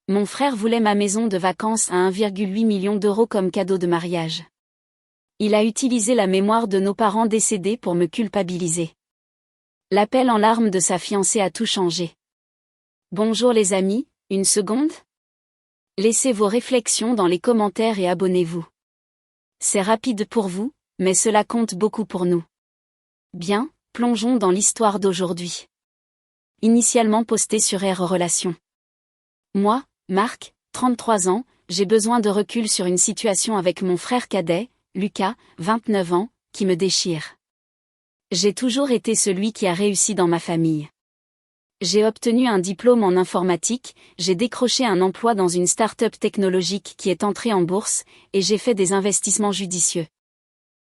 Mon frère voulait ma maison de vacances à 1,8 million d'euros comme cadeau de mariage. Il a utilisé la mémoire de nos parents décédés pour me culpabiliser. L'appel en larmes de sa fiancée a tout changé. Bonjour les amis, une seconde ? Laissez vos réflexions dans les commentaires et abonnez-vous. C'est rapide pour vous, mais cela compte beaucoup pour nous. Bien, plongeons dans l'histoire d'aujourd'hui. Initialement postée sur R Relations. Moi, Marc, 33 ans, j'ai besoin de recul sur une situation avec mon frère cadet, Lucas, 29 ans, qui me déchire. J'ai toujours été celui qui a réussi dans ma famille. J'ai obtenu un diplôme en informatique, j'ai décroché un emploi dans une start-up technologique qui est entrée en bourse, et j'ai fait des investissements judicieux.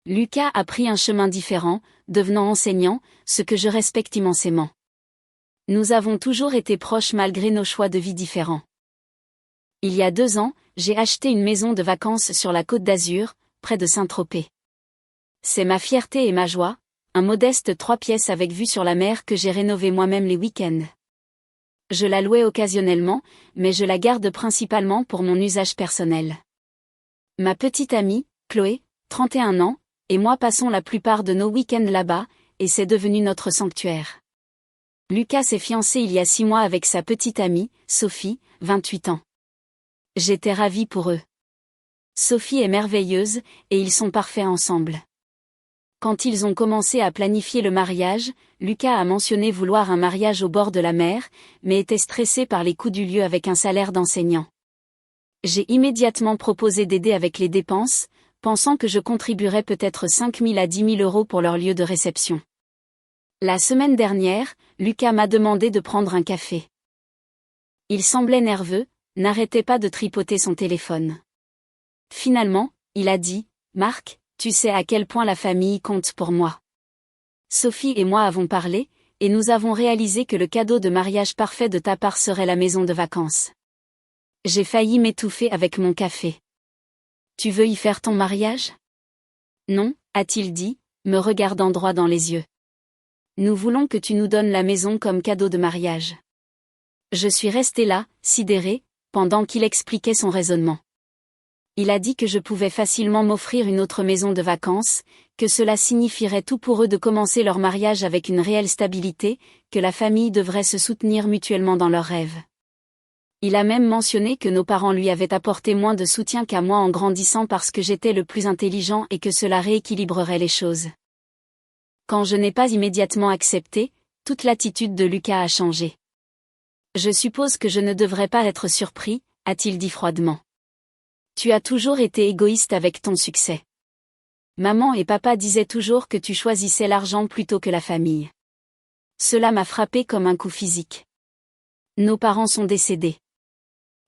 Lucas a pris un chemin différent, devenant enseignant, ce que je respecte immensément. Nous avons toujours été proches malgré nos choix de vie différents. Il y a 2 ans, j'ai acheté une maison de vacances sur la Côte d'Azur, près de Saint-Tropez. C'est ma fierté et ma joie, un modeste 3 pièces avec vue sur la mer que j'ai rénové moi-même les week-ends. Je la louais occasionnellement, mais je la garde principalement pour mon usage personnel. Ma petite amie, Chloé, 31 ans, et moi passons la plupart de nos week-ends là-bas, et c'est devenu notre sanctuaire. Lucas s'est fiancé il y a 6 mois avec sa petite amie, Sophie, 28 ans. J'étais ravie pour eux. Sophie est merveilleuse, et ils sont parfaits ensemble. Quand ils ont commencé à planifier le mariage, Lucas a mentionné vouloir un mariage au bord de la mer, mais était stressé par les coûts du lieu avec un salaire d'enseignant. J'ai immédiatement proposé d'aider avec les dépenses, pensant que je contribuerais peut-être 5 000 à 10 000 euros pour leur lieu de réception. La semaine dernière, Lucas m'a demandé de prendre un café. Il semblait nerveux, n'arrêtait pas de tripoter son téléphone. Finalement, il a dit, « Marc, tu sais à quel point la famille compte pour moi. » Sophie et moi avons parlé, et nous avons réalisé que le cadeau de mariage parfait de ta part serait la maison de vacances. J'ai failli m'étouffer avec mon café. « Tu veux y faire ton mariage ? » « Non, » a-t-il dit, me regardant droit dans les yeux. « Nous voulons que tu nous donnes la maison comme cadeau de mariage. » Je suis restée là, sidérée, pendant qu'il expliquait son raisonnement. Il a dit que je pouvais facilement m'offrir une autre maison de vacances, que cela signifierait tout pour eux de commencer leur mariage avec une réelle stabilité, que la famille devrait se soutenir mutuellement dans leurs rêves. Il a même mentionné que nos parents lui avaient apporté moins de soutien qu'à moi en grandissant parce que j'étais le plus intelligent et que cela rééquilibrerait les choses. Quand je n'ai pas immédiatement accepté, toute l'attitude de Lucas a changé. « Je suppose que je ne devrais pas être surpris », a-t-il dit froidement. « Tu as toujours été égoïste avec ton succès. Maman et papa disaient toujours que tu choisissais l'argent plutôt que la famille. Cela m'a frappé comme un coup physique. Nos parents sont décédés.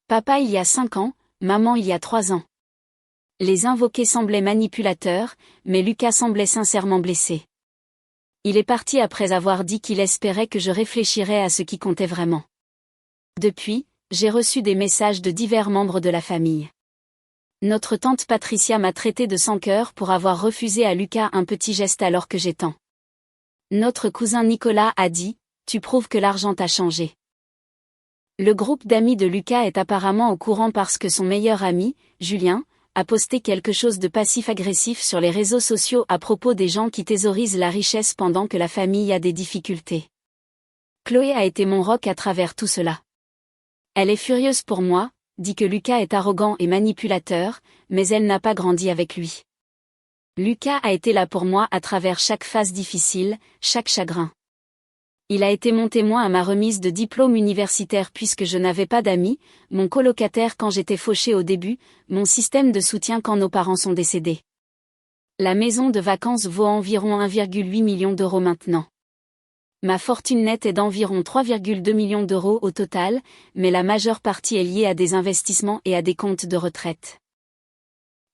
Papa il y a 5 ans, maman il y a 3 ans. » Les invoqués semblaient manipulateurs, mais Lucas semblait sincèrement blessé. Il est parti après avoir dit qu'il espérait que je réfléchirais à ce qui comptait vraiment. Depuis, j'ai reçu des messages de divers membres de la famille. Notre tante Patricia m'a traité de sans cœur pour avoir refusé à Lucas un petit geste alors que j'étais. Notre cousin Nicolas a dit, « Tu prouves que l'argent t'a changé. » Le groupe d'amis de Lucas est apparemment au courant parce que son meilleur ami, Julien, a posté quelque chose de passif-agressif sur les réseaux sociaux à propos des gens qui thésaurisent la richesse pendant que la famille a des difficultés. Chloé a été mon roc à travers tout cela. Elle est furieuse pour moi, dit que Lucas est arrogant et manipulateur, mais elle n'a pas grandi avec lui. Lucas a été là pour moi à travers chaque phase difficile, chaque chagrin. Il a été mon témoin à ma remise de diplôme universitaire puisque je n'avais pas d'amis, mon colocataire quand j'étais fauchée au début, mon système de soutien quand nos parents sont décédés. La maison de vacances vaut environ 1,8 million d'euros maintenant. Ma fortune nette est d'environ 3,2 millions d'euros au total, mais la majeure partie est liée à des investissements et à des comptes de retraite.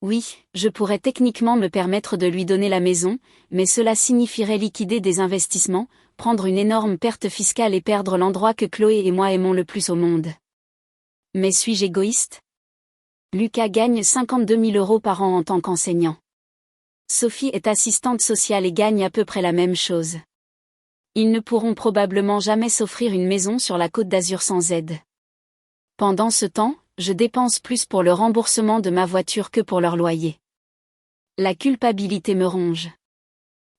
Oui, je pourrais techniquement me permettre de lui donner la maison, mais cela signifierait liquider des investissements, prendre une énorme perte fiscale et perdre l'endroit que Chloé et moi aimons le plus au monde. Mais suis-je égoïste ? Lucas gagne 52 000 euros par an en tant qu'enseignant. Sophie est assistante sociale et gagne à peu près la même chose. Ils ne pourront probablement jamais s'offrir une maison sur la Côte d'Azur sans aide. Pendant ce temps, je dépense plus pour le remboursement de ma voiture que pour leur loyer. La culpabilité me ronge.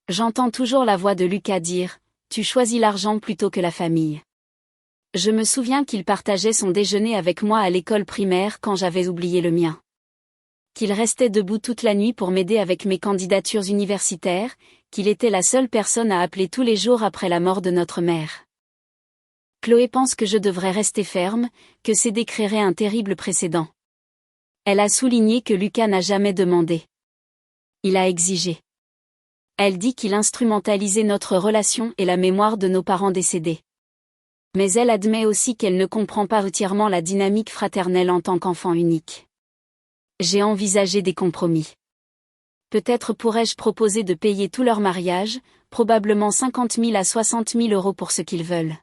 J'entends toujours la voix de Lucas dire « Tu choisis l'argent plutôt que la famille ». Je me souviens qu'il partageait son déjeuner avec moi à l'école primaire quand j'avais oublié le mien. Qu'il restait debout toute la nuit pour m'aider avec mes candidatures universitaires, qu'il était la seule personne à appeler tous les jours après la mort de notre mère. Chloé pense que je devrais rester ferme, que céder créerait un terrible précédent. Elle a souligné que Lucas n'a jamais demandé. Il a exigé. Elle dit qu'il instrumentalisait notre relation et la mémoire de nos parents décédés. Mais elle admet aussi qu'elle ne comprend pas entièrement la dynamique fraternelle en tant qu'enfant unique. J'ai envisagé des compromis. Peut-être pourrais-je proposer de payer tout leur mariage, probablement 50 000 à 60 000 euros pour ce qu'ils veulent.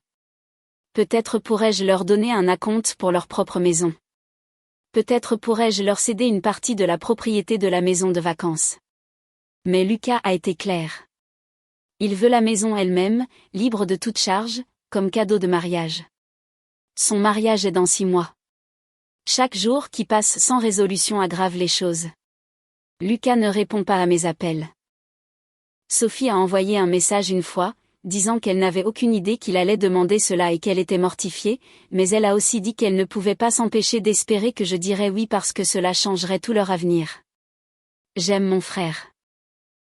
Peut-être pourrais-je leur donner un acompte pour leur propre maison. Peut-être pourrais-je leur céder une partie de la propriété de la maison de vacances. Mais Lucas a été clair. Il veut la maison elle-même, libre de toute charge, comme cadeau de mariage. Son mariage est dans 6 mois. Chaque jour qui passe sans résolution aggrave les choses. Lucas ne répond pas à mes appels. Sophie a envoyé un message une fois, disant qu'elle n'avait aucune idée qu'il allait demander cela et qu'elle était mortifiée, mais elle a aussi dit qu'elle ne pouvait pas s'empêcher d'espérer que je dirais oui parce que cela changerait tout leur avenir. J'aime mon frère.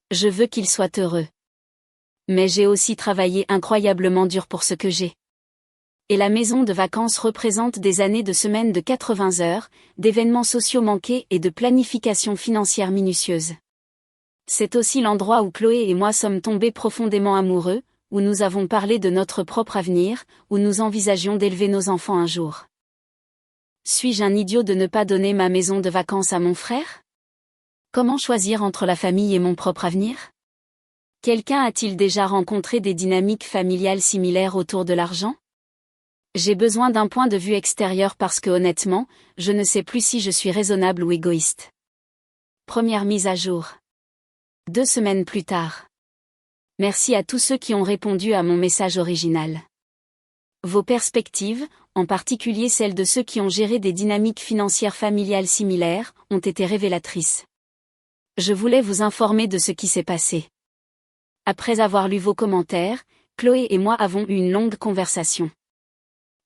Je veux qu'il soit heureux. Mais j'ai aussi travaillé incroyablement dur pour ce que j'ai. Et la maison de vacances représente des années de semaines de 80 heures, d'événements sociaux manqués et de planification financière minutieuse. C'est aussi l'endroit où Chloé et moi sommes tombés profondément amoureux, où nous avons parlé de notre propre avenir, où nous envisagions d'élever nos enfants un jour. Suis-je un idiot de ne pas donner ma maison de vacances à mon frère? Comment choisir entre la famille et mon propre avenir? Quelqu'un a-t-il déjà rencontré des dynamiques familiales similaires autour de l'argent? J'ai besoin d'un point de vue extérieur parce que honnêtement, je ne sais plus si je suis raisonnable ou égoïste. Première mise à jour. 2 semaines plus tard. Merci à tous ceux qui ont répondu à mon message original. Vos perspectives, en particulier celles de ceux qui ont géré des dynamiques financières familiales similaires, ont été révélatrices. Je voulais vous informer de ce qui s'est passé. Après avoir lu vos commentaires, Chloé et moi avons eu une longue conversation.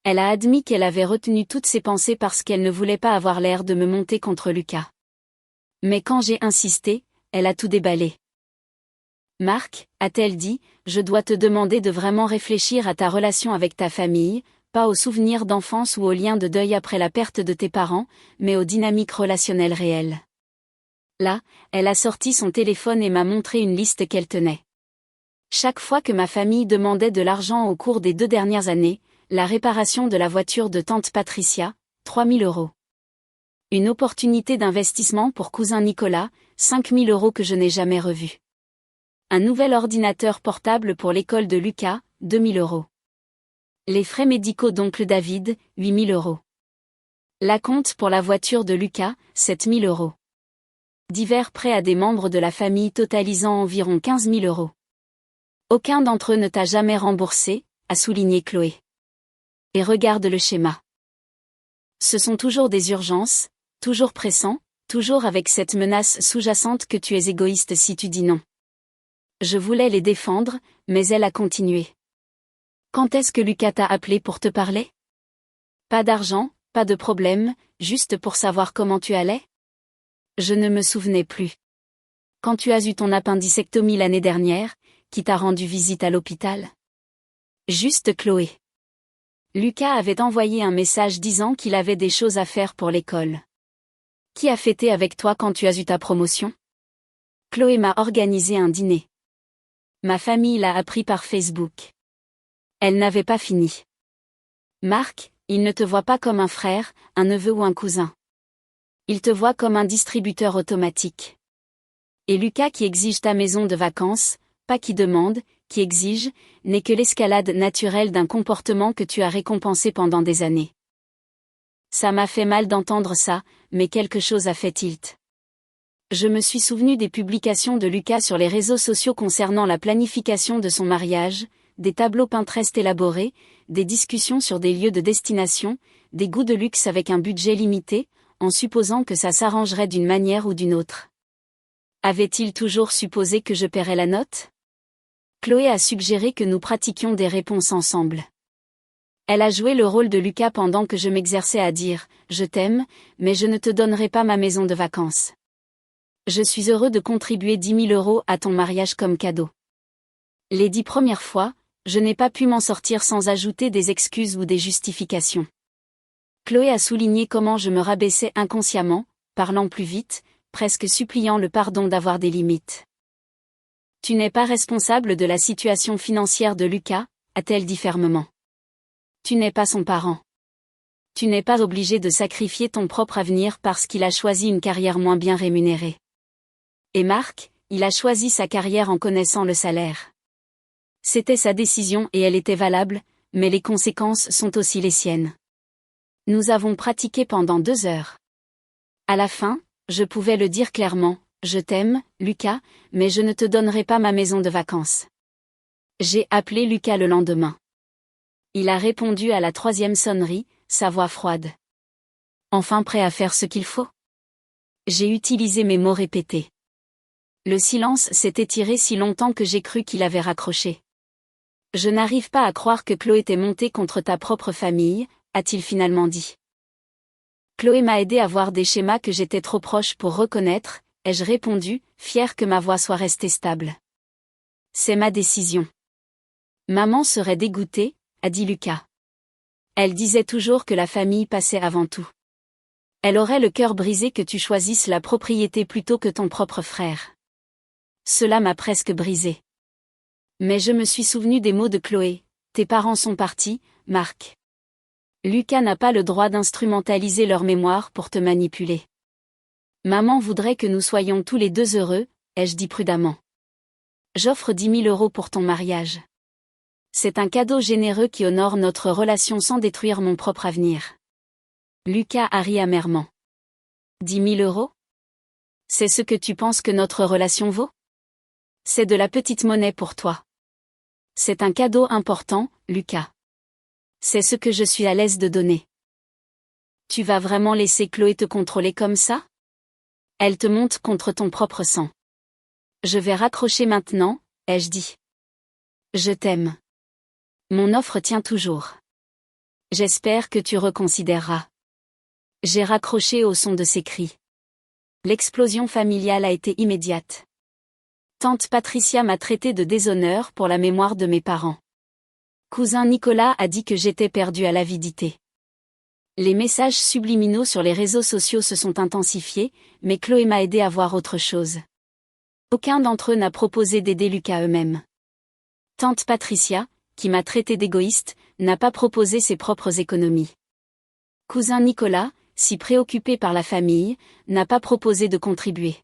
Elle a admis qu'elle avait retenu toutes ses pensées parce qu'elle ne voulait pas avoir l'air de me monter contre Lucas. Mais quand j'ai insisté, elle a tout déballé. Marc, a-t-elle dit, je dois te demander de vraiment réfléchir à ta relation avec ta famille, pas aux souvenirs d'enfance ou aux liens de deuil après la perte de tes parents, mais aux dynamiques relationnelles réelles. Là, elle a sorti son téléphone et m'a montré une liste qu'elle tenait. Chaque fois que ma famille demandait de l'argent au cours des 2 dernières années, la réparation de la voiture de tante Patricia, 3 000 euros. Une opportunité d'investissement pour cousin Nicolas, 5 000 euros que je n'ai jamais revu. Un nouvel ordinateur portable pour l'école de Lucas, 2 000 euros. Les frais médicaux d'oncle David, 8 000 euros. L'acompte pour la voiture de Lucas, 7 000 euros. Divers prêts à des membres de la famille totalisant environ 15 000 euros. Aucun d'entre eux ne t'a jamais remboursé, a souligné Chloé. Et regarde le schéma. Ce sont toujours des urgences, toujours pressants, toujours avec cette menace sous-jacente que tu es égoïste si tu dis non. Je voulais les défendre, mais elle a continué. Quand est-ce que Lucas t'a appelé pour te parler? Pas d'argent, pas de problème, juste pour savoir comment tu allais? Je ne me souvenais plus. Quand tu as eu ton appendicectomie l'année dernière, qui t'a rendu visite à l'hôpital? Juste Chloé. Lucas avait envoyé un message disant qu'il avait des choses à faire pour l'école. Qui a fêté avec toi quand tu as eu ta promotion? Chloé m'a organisé un dîner. Ma famille l'a appris par Facebook. Elle n'avait pas fini. Marc, il ne te voit pas comme un frère, un neveu ou un cousin. Il te voit comme un distributeur automatique. Et Lucas qui exige ta maison de vacances, pas qui demande, qui exige, n'est que l'escalade naturelle d'un comportement que tu as récompensé pendant des années. Ça m'a fait mal d'entendre ça, mais quelque chose a fait tilt. Je me suis souvenu des publications de Lucas sur les réseaux sociaux concernant la planification de son mariage, des tableaux Pinterest élaborés, des discussions sur des lieux de destination, des goûts de luxe avec un budget limité, en supposant que ça s'arrangerait d'une manière ou d'une autre. Avait-il toujours supposé que je paierais la note? Chloé a suggéré que nous pratiquions des réponses ensemble. Elle a joué le rôle de Lucas pendant que je m'exerçais à dire « Je t'aime, mais je ne te donnerai pas ma maison de vacances. Je suis heureux de contribuer 10 000 € à ton mariage comme cadeau. » Les 10 premières fois, je n'ai pas pu m'en sortir sans ajouter des excuses ou des justifications. Chloé a souligné comment je me rabaissais inconsciemment, parlant plus vite, presque suppliant le pardon d'avoir des limites. « Tu n'es pas responsable de la situation financière de Lucas », a-t-elle dit fermement. « Tu n'es pas son parent. Tu n'es pas obligé de sacrifier ton propre avenir parce qu'il a choisi une carrière moins bien rémunérée. Et Marc, il a choisi sa carrière en connaissant le salaire. C'était sa décision et elle était valable, mais les conséquences sont aussi les siennes. Nous avons pratiqué pendant 2 heures. À la fin, je pouvais le dire clairement, « Je t'aime, Lucas, mais je ne te donnerai pas ma maison de vacances. » J'ai appelé Lucas le lendemain. Il a répondu à la 3e sonnerie, sa voix froide. Enfin prêt à faire ce qu'il faut? J'ai utilisé mes mots répétés. Le silence s'est étiré si longtemps que j'ai cru qu'il avait raccroché. Je n'arrive pas à croire que Chloé t'ait monté contre ta propre famille, a-t-il finalement dit. Chloé m'a aidé à voir des schémas que j'étais trop proche pour reconnaître, ai-je répondu, fière que ma voix soit restée stable. C'est ma décision. Maman serait dégoûtée, a dit Lucas. Elle disait toujours que la famille passait avant tout. Elle aurait le cœur brisé que tu choisisses la propriété plutôt que ton propre frère. Cela m'a presque brisé. Mais je me suis souvenu des mots de Chloé. Tes parents sont partis, Marc. Lucas n'a pas le droit d'instrumentaliser leur mémoire pour te manipuler. Maman voudrait que nous soyons tous les 2 heureux, ai-je dit prudemment. J'offre 10 000 € pour ton mariage. C'est un cadeau généreux qui honore notre relation sans détruire mon propre avenir. Lucas a ri amèrement. 10 000 €? C'est ce que tu penses que notre relation vaut? C'est de la petite monnaie pour toi. C'est un cadeau important, Lucas. C'est ce que je suis à l'aise de donner. Tu vas vraiment laisser Chloé te contrôler comme ça? Elle te monte contre ton propre sang. Je vais raccrocher maintenant, ai-je dit. Je t'aime. Mon offre tient toujours. J'espère que tu reconsidéreras. J'ai raccroché au son de ses cris. L'explosion familiale a été immédiate. Tante Patricia m'a traité de déshonneur pour la mémoire de mes parents. Cousin Nicolas a dit que j'étais perdu à l'avidité. Les messages subliminaux sur les réseaux sociaux se sont intensifiés, mais Chloé m'a aidé à voir autre chose. Aucun d'entre eux n'a proposé d'aider Lucas eux-mêmes. Tante Patricia, qui m'a traité d'égoïste, n'a pas proposé ses propres économies. Cousin Nicolas, si préoccupé par la famille, n'a pas proposé de contribuer.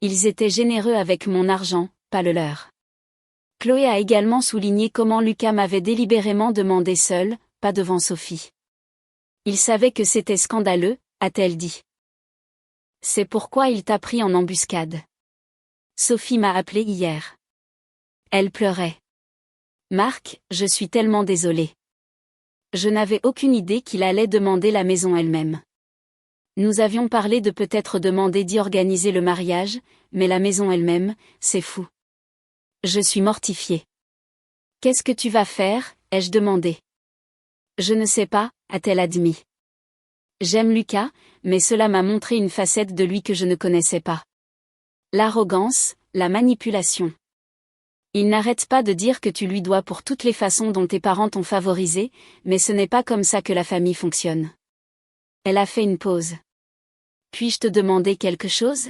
Ils étaient généreux avec mon argent, pas le leur. Chloé a également souligné comment Lucas m'avait délibérément demandé seul, pas devant Sophie. Il savait que c'était scandaleux, a-t-elle dit. C'est pourquoi il t'a pris en embuscade. Sophie m'a appelé hier. Elle pleurait. Marc, je suis tellement désolée. Je n'avais aucune idée qu'il allait demander la maison elle-même. Nous avions parlé de peut-être demander d'y organiser le mariage, mais la maison elle-même, c'est fou. Je suis mortifiée. Qu'est-ce que tu vas faire, ai-je demandé. Je ne sais pas, a-t-elle admis. J'aime Lucas, mais cela m'a montré une facette de lui que je ne connaissais pas. L'arrogance, la manipulation. Il n'arrête pas de dire que tu lui dois pour toutes les façons dont tes parents t'ont favorisé, mais ce n'est pas comme ça que la famille fonctionne. Elle a fait une pause. Puis-je te demander quelque chose?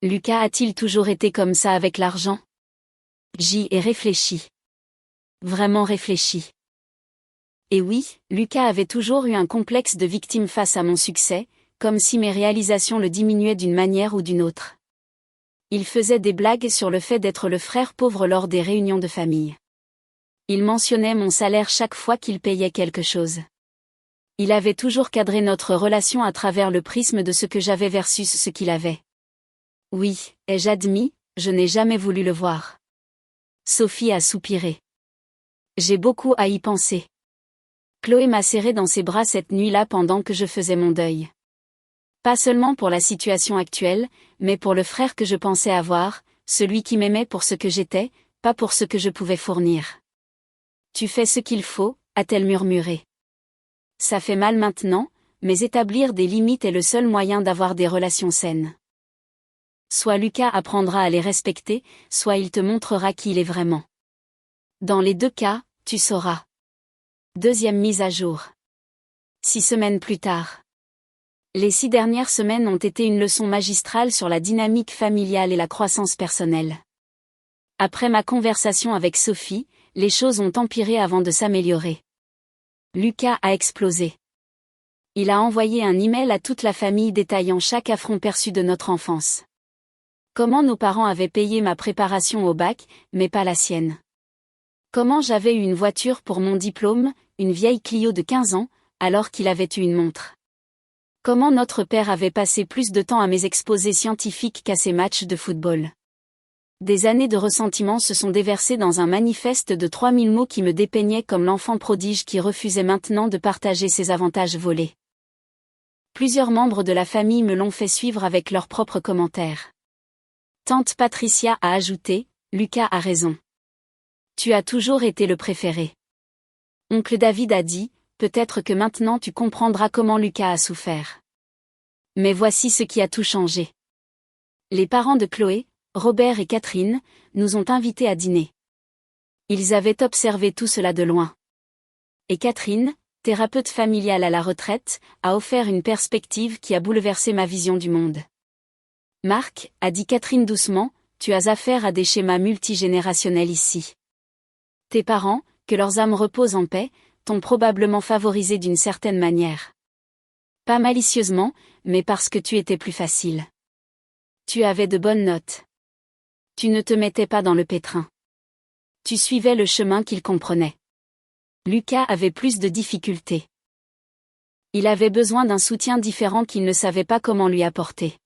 Lucas a-t-il toujours été comme ça avec l'argent? J'y ai réfléchi. Vraiment réfléchi. Et oui, Lucas avait toujours eu un complexe de victime face à mon succès, comme si mes réalisations le diminuaient d'une manière ou d'une autre. Il faisait des blagues sur le fait d'être le frère pauvre lors des réunions de famille. Il mentionnait mon salaire chaque fois qu'il payait quelque chose. Il avait toujours cadré notre relation à travers le prisme de ce que j'avais versus ce qu'il avait. Oui, ai-je admis, je n'ai jamais voulu le voir. Sophie a soupiré. J'ai beaucoup à y penser. Chloé m'a serré dans ses bras cette nuit-là pendant que je faisais mon deuil. Pas seulement pour la situation actuelle, mais pour le frère que je pensais avoir, celui qui m'aimait pour ce que j'étais, pas pour ce que je pouvais fournir. Tu fais ce qu'il faut, a-t-elle murmuré. Ça fait mal maintenant, mais établir des limites est le seul moyen d'avoir des relations saines. Soit Lucas apprendra à les respecter, soit il te montrera qui il est vraiment. Dans les deux cas, tu sauras. Deuxième mise à jour. 6 semaines plus tard. Les 6 dernières semaines ont été une leçon magistrale sur la dynamique familiale et la croissance personnelle. Après ma conversation avec Sophie, les choses ont empiré avant de s'améliorer. Lucas a explosé. Il a envoyé un email à toute la famille détaillant chaque affront perçu de notre enfance. Comment nos parents avaient payé ma préparation au bac, mais pas la sienne. Comment j'avais eu une voiture pour mon diplôme, une vieille Clio de 15 ans, alors qu'il avait eu une montre. Comment notre père avait passé plus de temps à mes exposés scientifiques qu'à ses matchs de football. Des années de ressentiment se sont déversées dans un manifeste de 3000 mots qui me dépeignaient comme l'enfant prodige qui refusait maintenant de partager ses avantages volés. Plusieurs membres de la famille me l'ont fait suivre avec leurs propres commentaires. Tante Patricia a ajouté, Lucas a raison. Tu as toujours été le préféré. Oncle David a dit, peut-être que maintenant tu comprendras comment Lucas a souffert. Mais voici ce qui a tout changé. Les parents de Chloé, Robert et Catherine, nous ont invités à dîner. Ils avaient observé tout cela de loin. Et Catherine, thérapeute familiale à la retraite, a offert une perspective qui a bouleversé ma vision du monde. Marc, a dit Catherine doucement, tu as affaire à des schémas multigénérationnels ici. Tes parents, que leurs âmes reposent en paix, t'ont probablement favorisé d'une certaine manière. Pas malicieusement, mais parce que tu étais plus facile. Tu avais de bonnes notes. Tu ne te mettais pas dans le pétrin. Tu suivais le chemin qu'il comprenait. Lucas avait plus de difficultés. Il avait besoin d'un soutien différent qu'il ne savait pas comment lui apporter.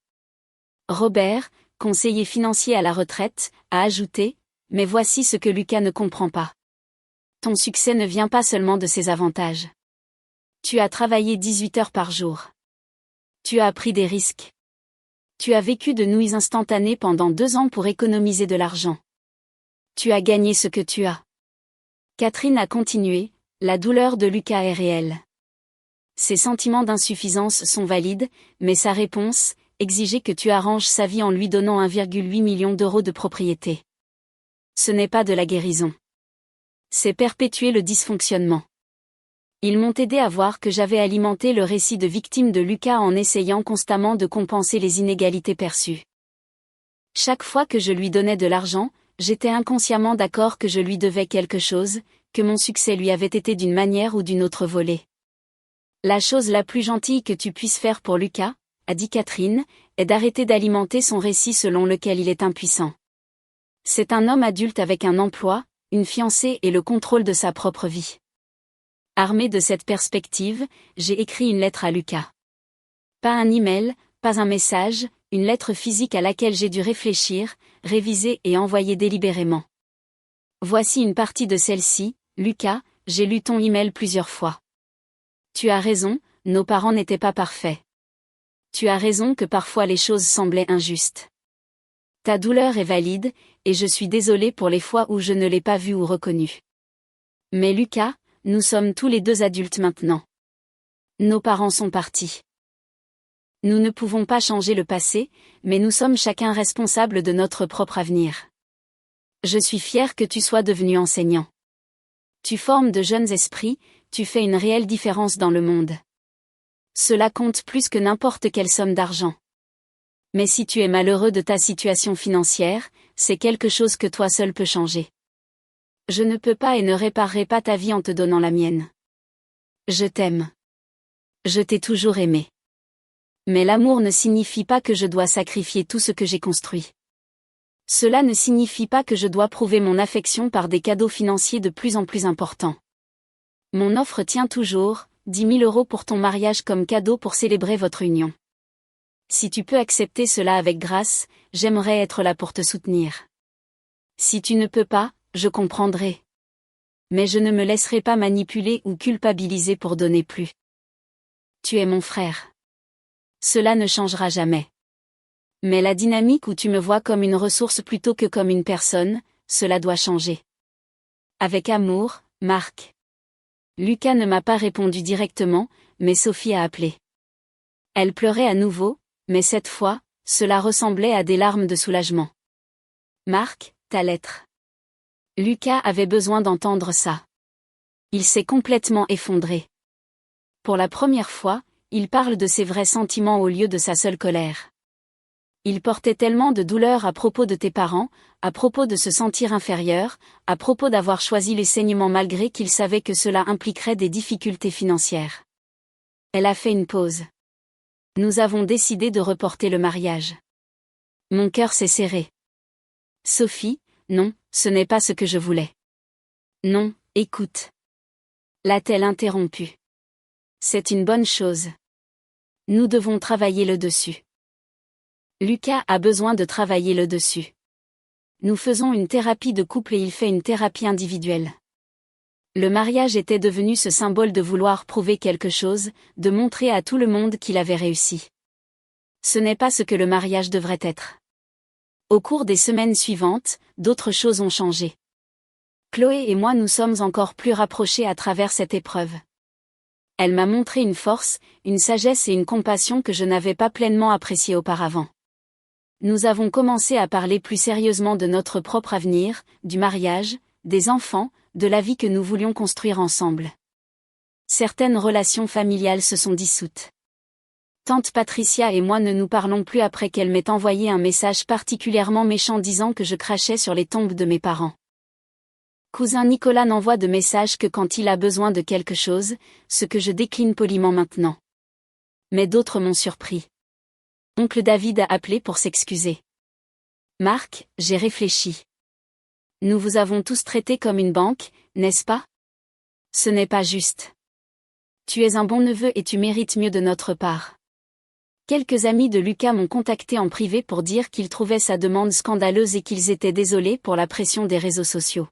Robert, conseiller financier à la retraite, a ajouté, mais voici ce que Lucas ne comprend pas. Ton succès ne vient pas seulement de ses avantages. Tu as travaillé 18 heures par jour. Tu as pris des risques. Tu as vécu de nouilles instantanées pendant 2 ans pour économiser de l'argent. Tu as gagné ce que tu as. Catherine a continué, la douleur de Lucas est réelle. Ses sentiments d'insuffisance sont valides, mais sa réponse, exiger que tu arranges sa vie en lui donnant 1,8 million d'euros de propriété. Ce n'est pas de la guérison. C'est perpétuer le dysfonctionnement. Ils m'ont aidé à voir que j'avais alimenté le récit de victime de Lucas en essayant constamment de compenser les inégalités perçues. Chaque fois que je lui donnais de l'argent, j'étais inconsciemment d'accord que je lui devais quelque chose, que mon succès lui avait été d'une manière ou d'une autre volé. La chose la plus gentille que tu puisses faire pour Lucas, a dit Catherine, est d'arrêter d'alimenter son récit selon lequel il est impuissant. C'est un homme adulte avec un emploi, une fiancée et le contrôle de sa propre vie. Armé de cette perspective, j'ai écrit une lettre à Lucas. Pas un email, pas un message, une lettre physique à laquelle j'ai dû réfléchir, réviser et envoyer délibérément. Voici une partie de celle-ci, Lucas, j'ai lu ton email plusieurs fois. Tu as raison, nos parents n'étaient pas parfaits. Tu as raison que parfois les choses semblaient injustes. Ta douleur est valide, et je suis désolée pour les fois où je ne l'ai pas vue ou reconnue. Mais Lucas, nous sommes tous les deux adultes maintenant. Nos parents sont partis. Nous ne pouvons pas changer le passé, mais nous sommes chacun responsables de notre propre avenir. Je suis fière que tu sois devenu enseignant. Tu formes de jeunes esprits, tu fais une réelle différence dans le monde. Cela compte plus que n'importe quelle somme d'argent. Mais si tu es malheureux de ta situation financière, c'est quelque chose que toi seul peux changer. Je ne peux pas et ne réparerai pas ta vie en te donnant la mienne. Je t'aime. Je t'ai toujours aimé. Mais l'amour ne signifie pas que je dois sacrifier tout ce que j'ai construit. Cela ne signifie pas que je dois prouver mon affection par des cadeaux financiers de plus en plus importants. Mon offre tient toujours, 10 000 euros pour ton mariage comme cadeau pour célébrer votre union. Si tu peux accepter cela avec grâce, j'aimerais être là pour te soutenir. Si tu ne peux pas, je comprendrai. Mais je ne me laisserai pas manipuler ou culpabiliser pour donner plus. Tu es mon frère. Cela ne changera jamais. Mais la dynamique où tu me vois comme une ressource plutôt que comme une personne, cela doit changer. Avec amour, Marc. Lucas ne m'a pas répondu directement, mais Sophie a appelé. Elle pleurait à nouveau, mais cette fois, cela ressemblait à des larmes de soulagement. Marc, ta lettre. Lucas avait besoin d'entendre ça. Il s'est complètement effondré. Pour la première fois, il parle de ses vrais sentiments au lieu de sa seule colère. Il portait tellement de douleur à propos de tes parents, à propos de se sentir inférieur, à propos d'avoir choisi l'enseignement malgré qu'il savait que cela impliquerait des difficultés financières. Elle a fait une pause. Nous avons décidé de reporter le mariage. Mon cœur s'est serré. Sophie, non, ce n'est pas ce que je voulais. Non, écoute. L'a-t-elle interrompu. C'est une bonne chose. Nous devons travailler le dessus. Lucas a besoin de travailler le dessus. Nous faisons une thérapie de couple et il fait une thérapie individuelle. Le mariage était devenu ce symbole de vouloir prouver quelque chose, de montrer à tout le monde qu'il avait réussi. Ce n'est pas ce que le mariage devrait être. Au cours des semaines suivantes, d'autres choses ont changé. Chloé et moi nous sommes encore plus rapprochés à travers cette épreuve. Elle m'a montré une force, une sagesse et une compassion que je n'avais pas pleinement appréciées auparavant. Nous avons commencé à parler plus sérieusement de notre propre avenir, du mariage, des enfants, de la vie que nous voulions construire ensemble. Certaines relations familiales se sont dissoutes. Tante Patricia et moi ne nous parlons plus après qu'elle m'ait envoyé un message particulièrement méchant disant que je crachais sur les tombes de mes parents. Cousin Nicolas n'envoie de messages que quand il a besoin de quelque chose, ce que je décline poliment maintenant. Mais d'autres m'ont surpris. Oncle David a appelé pour s'excuser. Marc, j'ai réfléchi. Nous vous avons tous traités comme une banque, n'est-ce pas? Ce n'est pas juste. Tu es un bon neveu et tu mérites mieux de notre part. Quelques amis de Lucas m'ont contacté en privé pour dire qu'ils trouvaient sa demande scandaleuse et qu'ils étaient désolés pour la pression des réseaux sociaux.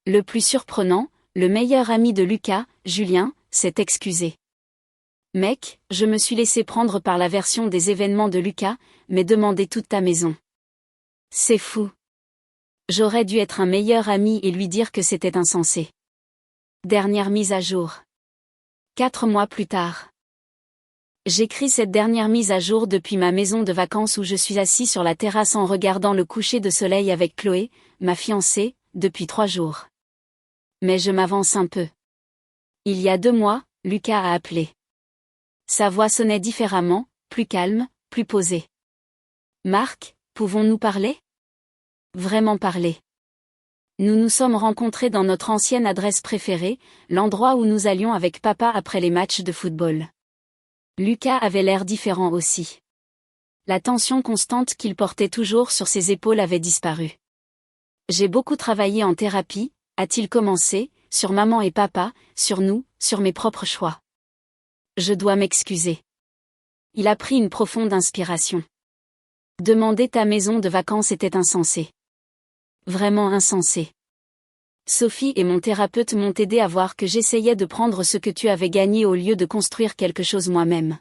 Le plus surprenant, le meilleur ami de Lucas, Julien, s'est excusé. Mec, je me suis laissé prendre par la version des événements de Lucas, mais demander toute ta maison. C'est fou. J'aurais dû être un meilleur ami et lui dire que c'était insensé. Dernière mise à jour. 4 mois plus tard. J'écris cette dernière mise à jour depuis ma maison de vacances où je suis assis sur la terrasse en regardant le coucher de soleil avec Chloé, ma fiancée, depuis 3 jours. Mais je m'avance un peu. Il y a 2 mois, Lucas a appelé. Sa voix sonnait différemment, plus calme, plus posée. Marc, pouvons-nous parler? Vraiment parler. Nous nous sommes rencontrés dans notre ancienne adresse préférée, l'endroit où nous allions avec papa après les matchs de football. Lucas avait l'air différent aussi. La tension constante qu'il portait toujours sur ses épaules avait disparu. J'ai beaucoup travaillé en thérapie, a-t-il commencé, sur maman et papa, sur nous, sur mes propres choix. Je dois m'excuser. Il a pris une profonde inspiration. Demander ta maison de vacances était insensé. Vraiment insensé. Sophie et mon thérapeute m'ont aidé à voir que j'essayais de prendre ce que tu avais gagné au lieu de construire quelque chose moi-même.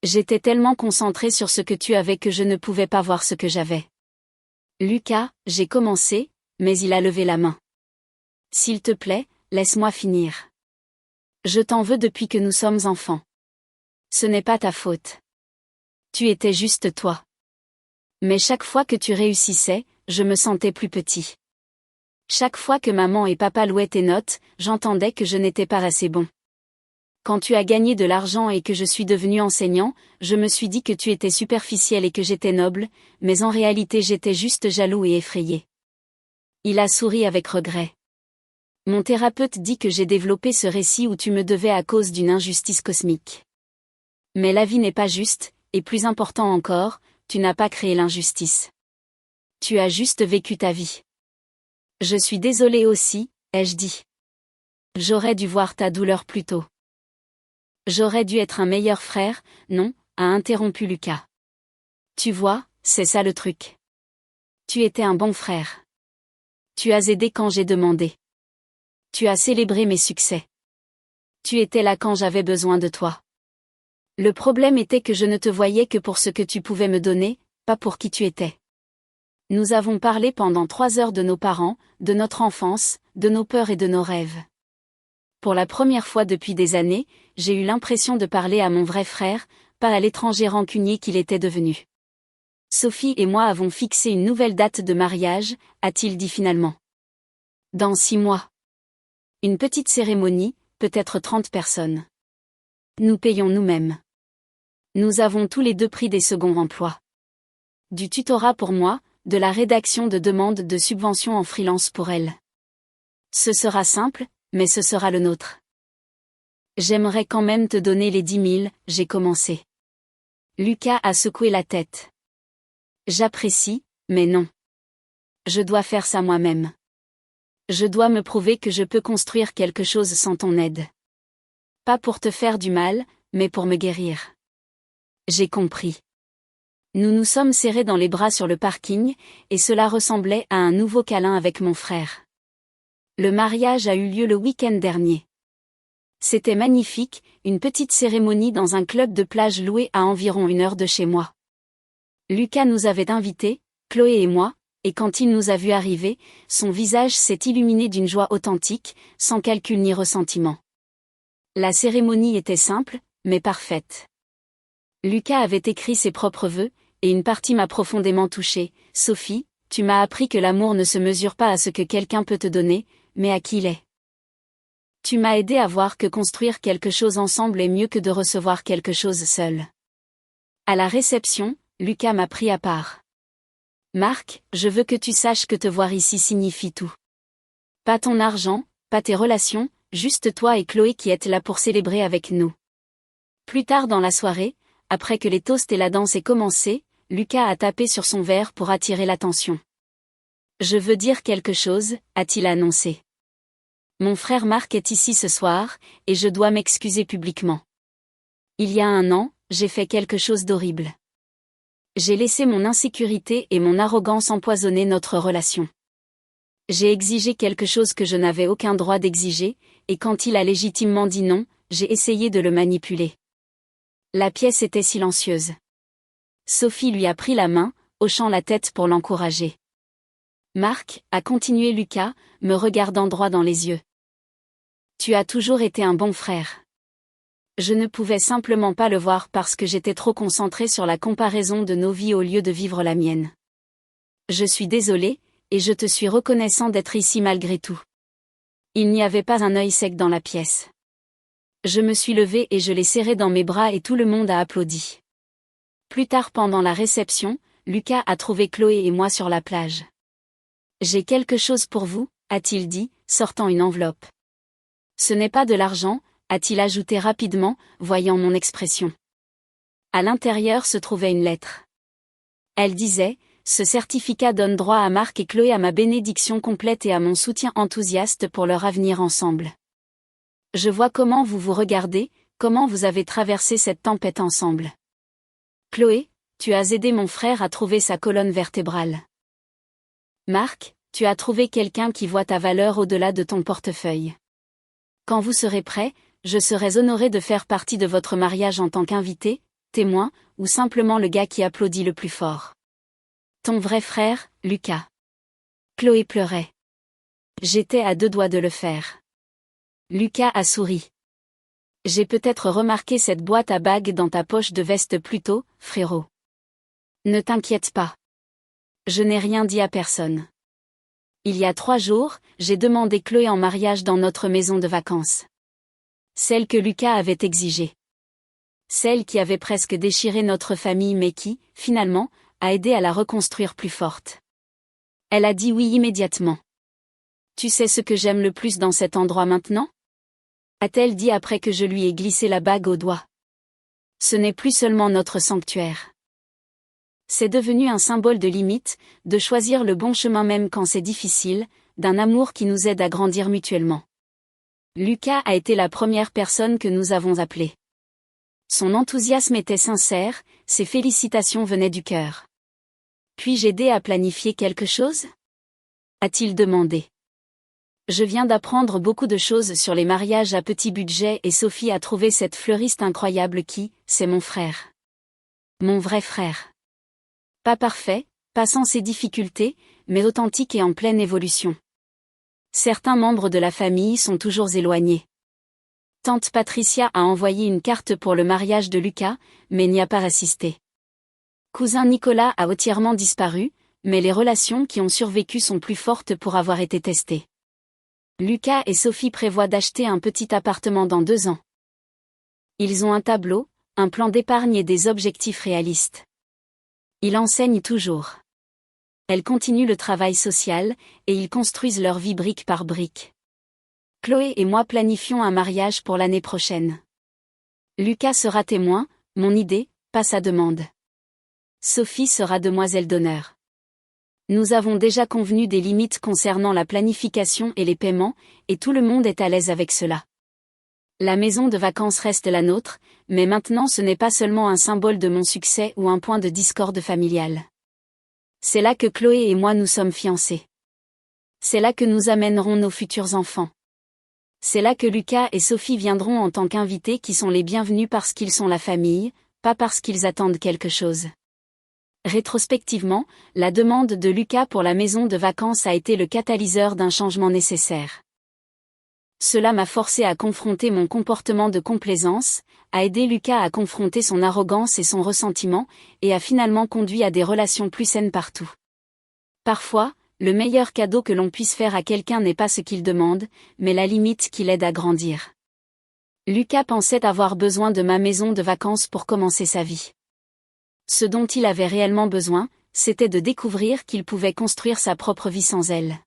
J'étais tellement concentrée sur ce que tu avais que je ne pouvais pas voir ce que j'avais. Lucas, j'ai commencé, mais il a levé la main. S'il te plaît, laisse-moi finir. Je t'en veux depuis que nous sommes enfants. Ce n'est pas ta faute. Tu étais juste toi. Mais chaque fois que tu réussissais, je me sentais plus petit. Chaque fois que maman et papa louaient tes notes, j'entendais que je n'étais pas assez bon. Quand tu as gagné de l'argent et que je suis devenu enseignant, je me suis dit que tu étais superficiel et que j'étais noble, mais en réalité j'étais juste jaloux et effrayé. Il a souri avec regret. Mon thérapeute dit que j'ai développé ce récit où tu me devais à cause d'une injustice cosmique. Mais la vie n'est pas juste, et plus important encore, tu n'as pas créé l'injustice. Tu as juste vécu ta vie. Je suis désolée aussi, ai-je dit. J'aurais dû voir ta douleur plus tôt. J'aurais dû être un meilleur frère, non, a interrompu Lucas. Tu vois, c'est ça le truc. Tu étais un bon frère. Tu as aidé quand j'ai demandé. Tu as célébré mes succès. Tu étais là quand j'avais besoin de toi. Le problème était que je ne te voyais que pour ce que tu pouvais me donner, pas pour qui tu étais. Nous avons parlé pendant 3 heures de nos parents, de notre enfance, de nos peurs et de nos rêves. Pour la première fois depuis des années, j'ai eu l'impression de parler à mon vrai frère, pas à l'étranger rancunier qu'il était devenu. Sophie et moi avons fixé une nouvelle date de mariage, a-t-il dit finalement. Dans 6 mois. Une petite cérémonie, peut-être 30 personnes. Nous payons nous-mêmes. Nous avons tous les deux pris des seconds emplois. Du tutorat pour moi, de la rédaction de demandes de subventions en freelance pour elle. Ce sera simple, mais ce sera le nôtre. J'aimerais quand même te donner les 10 000, j'ai commencé. Lucas a secoué la tête. J'apprécie, mais non. Je dois faire ça moi-même. Je dois me prouver que je peux construire quelque chose sans ton aide. Pas pour te faire du mal, mais pour me guérir. J'ai compris. Nous nous sommes serrés dans les bras sur le parking, et cela ressemblait à un nouveau câlin avec mon frère. Le mariage a eu lieu le week-end dernier. C'était magnifique, une petite cérémonie dans un club de plage loué à environ 1 heure de chez moi. Lucas nous avait invités, Chloé et moi, et quand il nous a vus arriver, son visage s'est illuminé d'une joie authentique, sans calcul ni ressentiment. La cérémonie était simple, mais parfaite. Lucas avait écrit ses propres vœux, et une partie m'a profondément touchée. Sophie, tu m'as appris que l'amour ne se mesure pas à ce que quelqu'un peut te donner, mais à qui il est. Tu m'as aidé à voir que construire quelque chose ensemble est mieux que de recevoir quelque chose seul. À la réception, Lucas m'a pris à part. Marc, je veux que tu saches que te voir ici signifie tout. Pas ton argent, pas tes relations, juste toi et Chloé qui êtes là pour célébrer avec nous. Plus tard dans la soirée, après que les toasts et la danse aient commencé, Lucas a tapé sur son verre pour attirer l'attention. Je veux dire quelque chose, a-t-il annoncé. Mon frère Marc est ici ce soir, et je dois m'excuser publiquement. Il y a 1 an, j'ai fait quelque chose d'horrible. J'ai laissé mon insécurité et mon arrogance empoisonner notre relation. J'ai exigé quelque chose que je n'avais aucun droit d'exiger, et quand il a légitimement dit non, j'ai essayé de le manipuler. La pièce était silencieuse. Sophie lui a pris la main, hochant la tête pour l'encourager. Marc, a continué Lucas, me regardant droit dans les yeux. Tu as toujours été un bon frère. Je ne pouvais simplement pas le voir parce que j'étais trop concentrée sur la comparaison de nos vies au lieu de vivre la mienne. Je suis désolée, et je te suis reconnaissant d'être ici malgré tout. Il n'y avait pas un œil sec dans la pièce. Je me suis levée et je l'ai serré dans mes bras et tout le monde a applaudi. Plus tard pendant la réception, Lucas a trouvé Chloé et moi sur la plage. J'ai quelque chose pour vous, a-t-il dit, sortant une enveloppe. Ce n'est pas de l'argent, a-t-il ajouté rapidement, voyant mon expression. À l'intérieur se trouvait une lettre. Elle disait, ce certificat donne droit à Marc et Chloé à ma bénédiction complète et à mon soutien enthousiaste pour leur avenir ensemble. Je vois comment vous vous regardez, comment vous avez traversé cette tempête ensemble. Chloé, tu as aidé mon frère à trouver sa colonne vertébrale. Marc, tu as trouvé quelqu'un qui voit ta valeur au-delà de ton portefeuille. Quand vous serez prêt, je serai honoré de faire partie de votre mariage en tant qu'invité, témoin, ou simplement le gars qui applaudit le plus fort. Ton vrai frère, Lucas. Chloé pleurait. J'étais à 2 doigts de le faire. Lucas a souri. J'ai peut-être remarqué cette boîte à bagues dans ta poche de veste plus tôt, frérot. Ne t'inquiète pas. Je n'ai rien dit à personne. Il y a 3 jours, j'ai demandé Chloé en mariage dans notre maison de vacances. Celle que Lucas avait exigée. Celle qui avait presque déchiré notre famille mais qui, finalement, a aidé à la reconstruire plus forte. Elle a dit oui immédiatement. Tu sais ce que j'aime le plus dans cet endroit maintenant ? A-t-elle dit après que je lui ai glissé la bague au doigt. Ce n'est plus seulement notre sanctuaire. C'est devenu un symbole de limite, de choisir le bon chemin même quand c'est difficile, d'un amour qui nous aide à grandir mutuellement. Lucas a été la première personne que nous avons appelée. Son enthousiasme était sincère, ses félicitations venaient du cœur. Puis-je aider à planifier quelque chose ? A-t-il demandé. Je viens d'apprendre beaucoup de choses sur les mariages à petit budget et Sophie a trouvé cette fleuriste incroyable qui, c'est mon frère. Mon vrai frère. Pas parfait, pas sans ses difficultés, mais authentique et en pleine évolution. Certains membres de la famille sont toujours éloignés. Tante Patricia a envoyé une carte pour le mariage de Lucas, mais n'y a pas assisté. Cousin Nicolas a entièrement disparu, mais les relations qui ont survécu sont plus fortes pour avoir été testées. Lucas et Sophie prévoient d'acheter un petit appartement dans 2 ans. Ils ont un tableau, un plan d'épargne et des objectifs réalistes. Ils enseignent toujours. Elles continuent le travail social, et ils construisent leur vie brique par brique. Chloé et moi planifions un mariage pour l'année prochaine. Lucas sera témoin, mon idée, pas sa demande. Sophie sera demoiselle d'honneur. Nous avons déjà convenu des limites concernant la planification et les paiements, et tout le monde est à l'aise avec cela. La maison de vacances reste la nôtre, mais maintenant ce n'est pas seulement un symbole de mon succès ou un point de discorde familial. C'est là que Chloé et moi nous sommes fiancés. C'est là que nous amènerons nos futurs enfants. C'est là que Lucas et Sophie viendront en tant qu'invités qui sont les bienvenus parce qu'ils sont la famille, pas parce qu'ils attendent quelque chose. Rétrospectivement, la demande de Lucas pour la maison de vacances a été le catalyseur d'un changement nécessaire. Cela m'a forcé à confronter mon comportement de complaisance, a aidé Lucas à confronter son arrogance et son ressentiment, et a finalement conduit à des relations plus saines partout. Parfois, le meilleur cadeau que l'on puisse faire à quelqu'un n'est pas ce qu'il demande, mais la limite qui l'aide à grandir. Lucas pensait avoir besoin de ma maison de vacances pour commencer sa vie. Ce dont il avait réellement besoin, c'était de découvrir qu'il pouvait construire sa propre vie sans elle.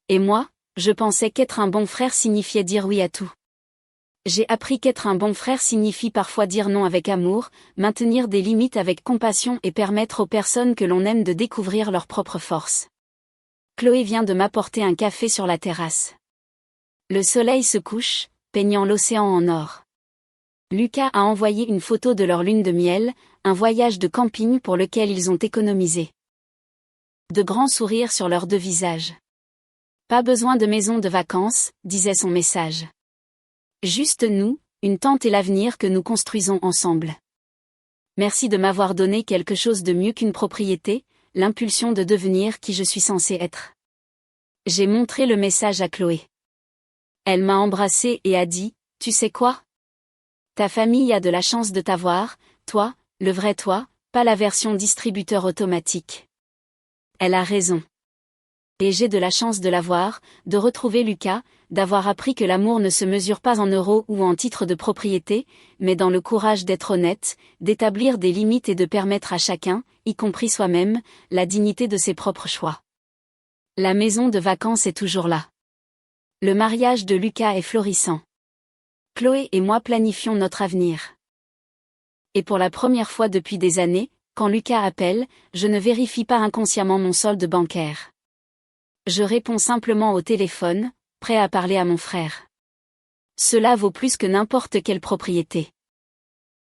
Et moi, je pensais qu'être un bon frère signifiait dire oui à tout. J'ai appris qu'être un bon frère signifie parfois dire non avec amour, maintenir des limites avec compassion et permettre aux personnes que l'on aime de découvrir leur propre force. Chloé vient de m'apporter un café sur la terrasse. Le soleil se couche, peignant l'océan en or. Lucas a envoyé une photo de leur lune de miel, un voyage de camping pour lequel ils ont économisé. De grands sourires sur leurs 2 visages. Pas besoin de maison de vacances, disait son message. Juste nous, une tente et l'avenir que nous construisons ensemble. Merci de m'avoir donné quelque chose de mieux qu'une propriété, l'impulsion de devenir qui je suis censée être. J'ai montré le message à Chloé. Elle m'a embrassée et a dit, tu sais quoi ? Ta famille a de la chance de t'avoir, toi, le vrai toi, pas la version distributeur automatique. Elle a raison. Et j'ai de la chance de l'avoir, de retrouver Lucas, d'avoir appris que l'amour ne se mesure pas en euros ou en titres de propriété, mais dans le courage d'être honnête, d'établir des limites et de permettre à chacun, y compris soi-même, la dignité de ses propres choix. La maison de vacances est toujours là. Le mariage de Lucas est florissant. Chloé et moi planifions notre avenir. Et pour la première fois depuis des années, quand Lucas appelle, je ne vérifie pas inconsciemment mon solde bancaire. Je réponds simplement au téléphone, prêt à parler à mon frère. Cela vaut plus que n'importe quelle propriété.